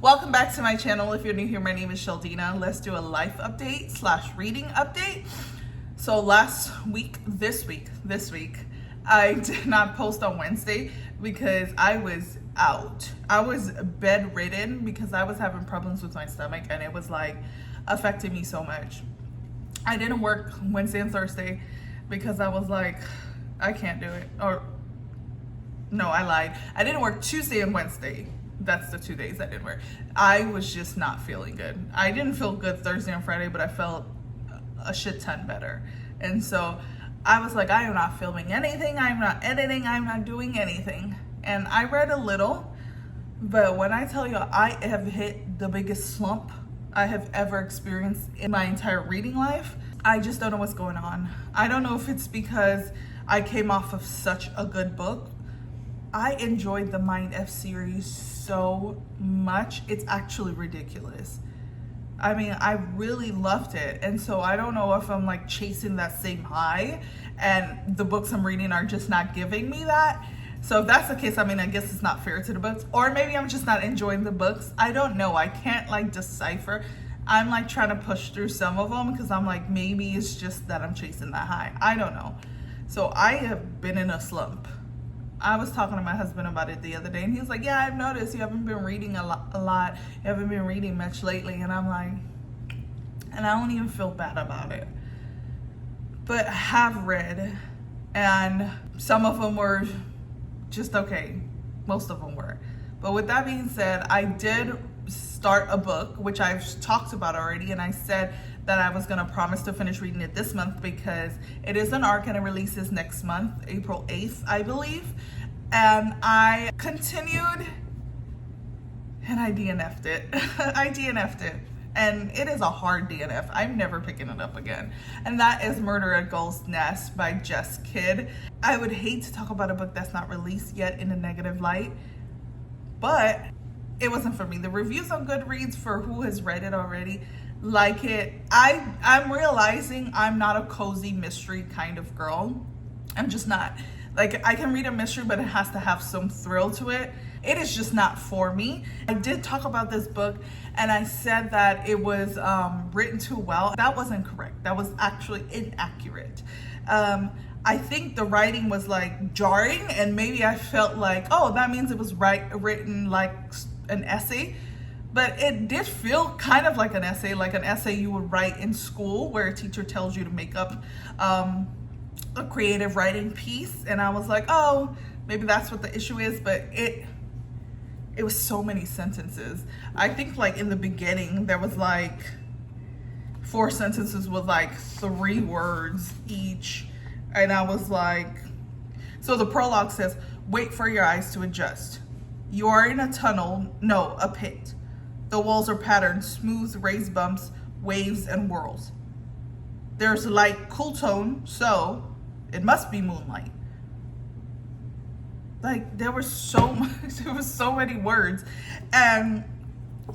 Welcome back to my channel. If you're new here, my name is Sheldina. Let's do a life update / reading update. So this week, I did not post on Wednesday because I was out. I was bedridden because I was having problems with my stomach and it was like affecting me so much. I didn't work Wednesday and Thursday because I was like, I can't do it. Or no, I lied. I didn't work Tuesday and Wednesday. That's the 2 days I didn't work. I was just not feeling good. I didn't feel good Thursday and Friday, but I felt a shit ton better. And so I was like, I am not filming anything. I'm not editing. I'm not doing anything. And I read a little, but when I tell you I have hit the biggest slump I have ever experienced in my entire reading life, I just don't know what's going on. I don't know if it's because I came off of such a good book. I enjoyed the Mind F series so much. It's actually ridiculous. I mean, I really loved it. And so I don't know if I'm like chasing that same high and the books I'm reading are just not giving me that. So if that's the case, I mean, I guess it's not fair to the books, or maybe I'm just not enjoying the books. I don't know. I can't like decipher. I'm like trying to push through some of them because I'm like, maybe it's just that I'm chasing that high. I don't know. So I have been in a slump. I was talking to my husband about it the other day and he was like, yeah, I've noticed you haven't been reading a lot. You haven't been reading much lately. And I'm like, and I don't even feel bad about it. But I have read, and some of them were just okay. Most of them were. But with that being said, I did start a book, which I've talked about already, and I said that I was gonna promise to finish reading it this month because it is an arc and it releases next month, April 8th, I believe. And I continued and I DNF'd it. I DNF'd it. And it is a hard DNF. I'm never picking it up again. And that is Murder at Gull's Nest by Jess Kidd. I would hate to talk about a book that's not released yet in a negative light, but it wasn't for me. The reviews on Goodreads, for who has read it already, like it. I'm realizing I'm not a cozy mystery kind of girl. I'm just not. Like, I can read a mystery, but it has to have some thrill to it. It is just not for me. I did talk about this book and I said that it was written too well. That wasn't correct. That was actually inaccurate. I think the writing was like jarring and maybe I felt like, oh, that means it was written like an essay. But it did feel kind of like an essay you would write in school where a teacher tells you to make up a creative writing piece. And I was like, oh, maybe that's what the issue is. But it was so many sentences. I think like in the beginning, there was like 4 sentences with like 3 words each. And I was like, so the prologue says, wait for your eyes to adjust. You are in a tunnel, no, a pit. The walls are patterned, smooth raised bumps, waves and whirls. There's a light, cool tone, so it must be moonlight. Like there was so many words, and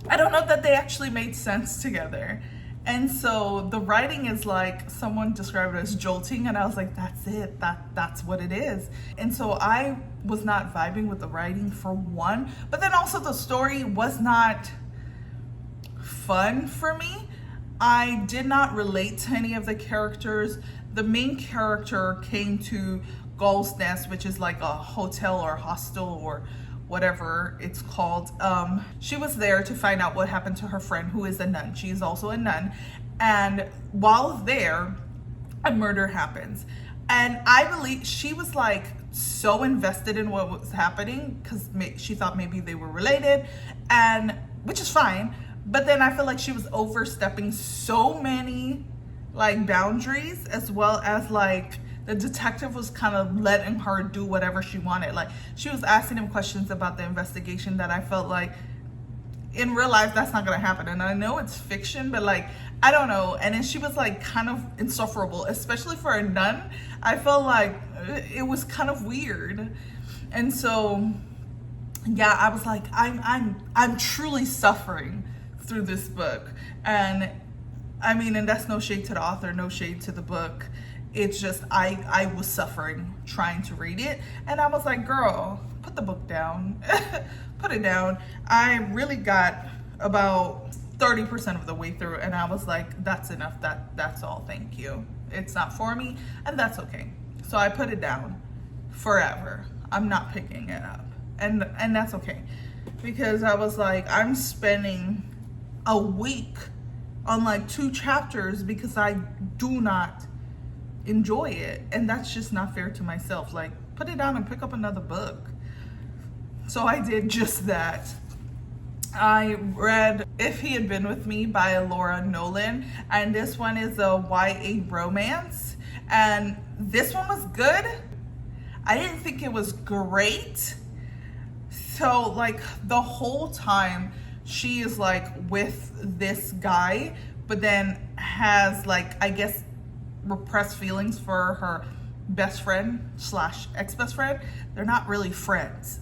I don't know that they actually made sense together. And so the writing is like, someone described it as jolting, and I was like, that's it, that's what it is. And so I was not vibing with the writing for one, but then also the story was not fun for me. I did not relate to any of the characters. The main character came to Gull's Nest, which is like a hotel or hostel or whatever it's called. She was there to find out what happened to her friend who is a nun. She is also a nun. And while there, a murder happens. And I believe she was like so invested in what was happening because she thought maybe they were related, and which is fine. But then I feel like she was overstepping so many like boundaries, as well as like the detective was kind of letting her do whatever she wanted. Like she was asking him questions about the investigation that I felt like in real life that's not gonna happen. And I know it's fiction, but like, I don't know. And then she was like kind of insufferable, especially for a nun. I felt like it was kind of weird. And so yeah, I was like, I'm truly suffering through this book. And I mean, and that's no shade to the author, no shade to the book. It's just I was suffering trying to read it, and I was like, girl, put the book down. Put it down. I really got about 30% of the way through, and I was like, that's enough, that's all, thank you. It's not for me, and that's okay. So I put it down forever. I'm not picking it up, and that's okay, because I was like, I'm spending a week on like 2 chapters because I do not enjoy it, and that's just not fair to myself. Like, put it down and pick up another book. So I did just that. I read If He Had Been With Me by Laura Nolan, and this one is a YA romance, and this one was good. I didn't think it was great. So like the whole time she is like with this guy, but then has like, I guess, repressed feelings for her best friend slash ex-best friend. They're not really friends.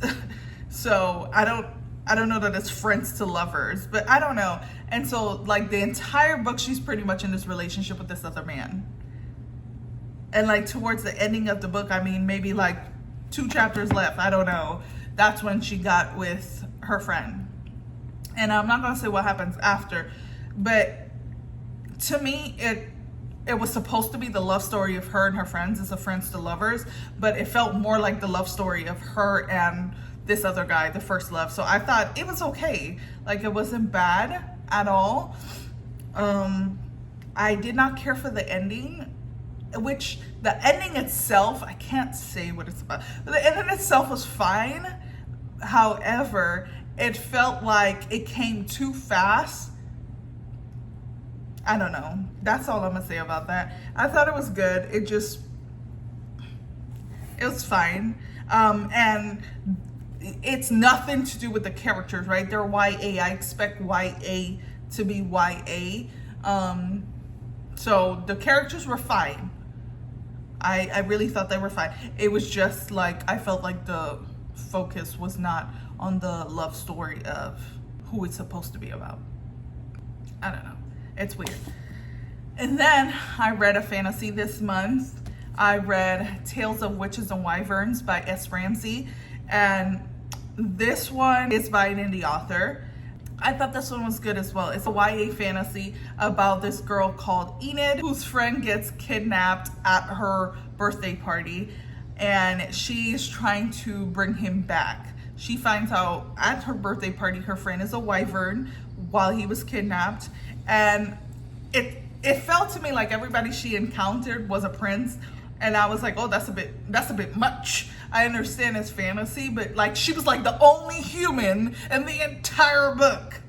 So I don't know that it's friends to lovers, but I don't know. And so like the entire book, she's pretty much in this relationship with this other man. And like towards the ending of the book, I mean, maybe like 2 chapters left, I don't know, that's when she got with her friend. And I'm not gonna say what happens after, but to me, it was supposed to be the love story of her and her friends as a friends to lovers, but it felt more like the love story of her and this other guy, the first love. So I thought it was okay. Like, it wasn't bad at all. I did not care for the ending, which the ending itself, I can't say what it's about. The ending itself was fine. However, it felt like it came too fast. I don't know. That's all I'm gonna say about that. I thought it was good. It was fine. And it's nothing to do with the characters, right? They're YA. I expect YA to be YA. So the characters were fine. I really thought they were fine. It was just like, I felt like the focus was not on the love story of who it's supposed to be about. I don't know. It's weird. And then I read a fantasy this month. I read Tales of Witches and Wyverns by S. Ramsey. And this one is by an indie author. I thought this one was good as well. It's a YA fantasy about this girl called Enid, whose friend gets kidnapped at her birthday party, and she's trying to bring him back. She finds out at her birthday party her friend is a wyvern while he was kidnapped, and it felt to me like everybody she encountered was a prince, and I was like, oh, that's a bit much. I understand it's fantasy, but like, she was like the only human in the entire book.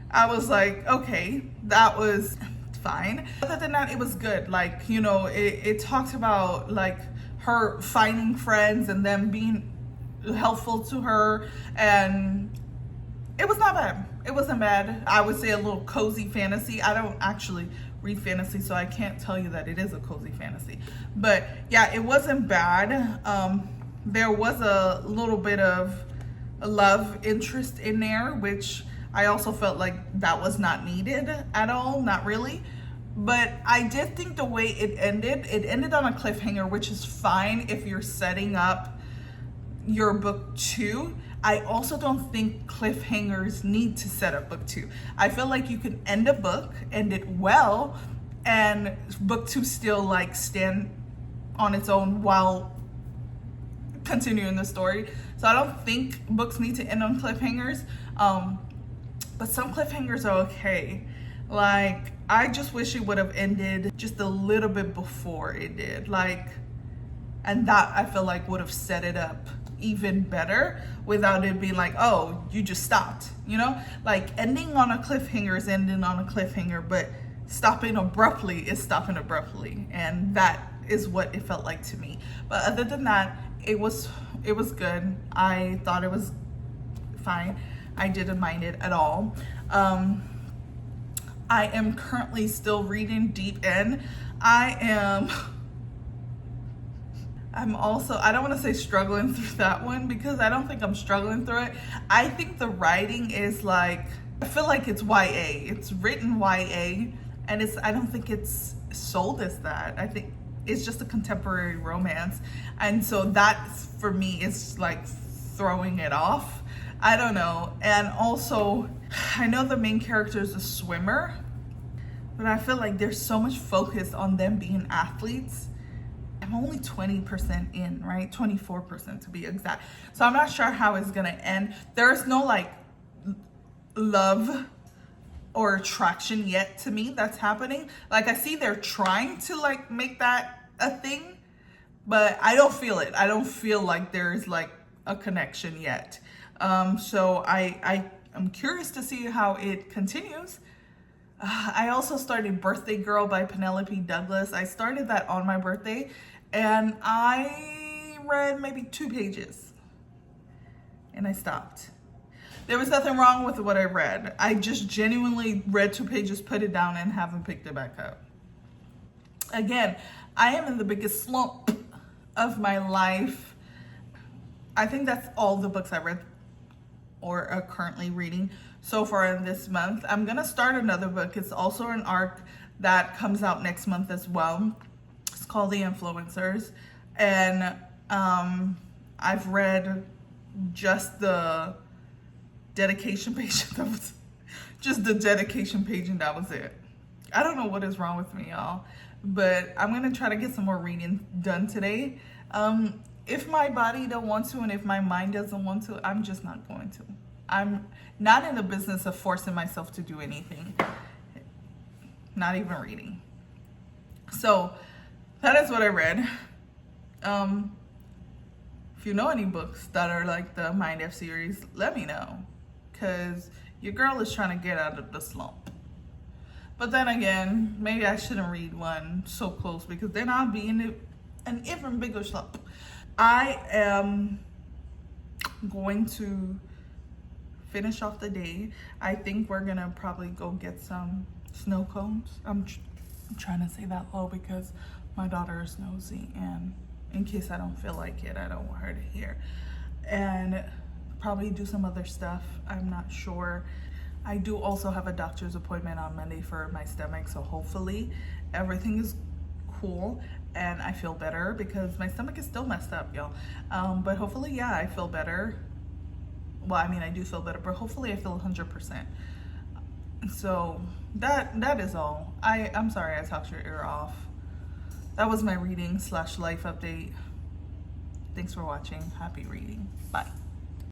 I was like, okay, that was fine. Other than that, it was good. Like, you know, it talked about like her finding friends and them being helpful to her, and it was not bad. It wasn't bad. I would say a little cozy fantasy. I don't actually read fantasy, so I can't tell you that it is a cozy fantasy. But yeah, it wasn't bad. There was a little bit of a love interest in there, which I also felt like that was not needed at all, not really. But I did think the way it ended on a cliffhanger, which is fine if you're setting up your book 2. I also don't think cliffhangers need to set up book 2. I feel like you can end a book, end it well, and book 2 still like stand on its own while continuing the story. So I don't think books need to end on cliffhangers, but some cliffhangers are okay. Like, I just wish it would have ended just a little bit before it did, like, and that I feel like would have set it up even better without it being like, oh, you just stopped, you know? Like, ending on a cliffhanger is ending on a cliffhanger, but stopping abruptly is stopping abruptly, and that is what it felt like to me. But other than that, it was good. I thought it was fine. I didn't mind it at all. I am currently still reading Deep End. I'm also, I don't want to say struggling through that one, because I don't think I'm struggling through it. I think the writing is like, I feel like it's YA. It's written YA, and I don't think it's sold as that. I think it's just a contemporary romance. And so that for me is like throwing it off. I don't know. And also, I know the main character is a swimmer, but I feel like there's so much focus on them being athletes. I'm only 20% in, right? 24% to be exact. So I'm not sure how it's gonna end. There's no like love or attraction yet to me that's happening. Like I see they're trying to like make that a thing, but I don't feel it. I don't feel like there's like a connection yet. So I'm curious to see how it continues. I also started Birthday Girl by Penelope Douglas. I started that on my birthday and I read maybe 2 pages and I stopped. There was nothing wrong with what I read. I just genuinely read 2 pages, put it down, and haven't picked it back up. Again, I am in the biggest slump of my life. I think that's all the books I read or are currently reading so far in this month. I'm gonna start another book. It's also an arc that comes out next month as well. It's called The Influencers. And I've read just the dedication page. That was just the dedication page and that was it. I don't know what is wrong with me, y'all, but I'm gonna try to get some more reading done today. If my body don't want to and if my mind doesn't want to, I'm just not going to. I'm not in the business of forcing myself to do anything, not even reading. So that is what I read. If you know any books that are like the Mind F series, let me know, because your girl is trying to get out of the slump. But then again, maybe I shouldn't read one so close because then I'll be in an even bigger slump. I am going to finish off the day. I think we're gonna probably go get some snow cones. I'm trying to say that low because my daughter is nosy, and in case I don't feel like it, I don't want her to hear. And probably do some other stuff. I'm not sure. I do also have a doctor's appointment on Monday for my stomach, so hopefully everything is cool and I feel better because my stomach is still messed up, y'all. But hopefully, yeah, I feel better. Well, I mean, I do feel better, but hopefully I feel 100%. So that is all. I'm sorry I talked your ear off. That was my reading / life update. Thanks for watching. Happy reading. Bye.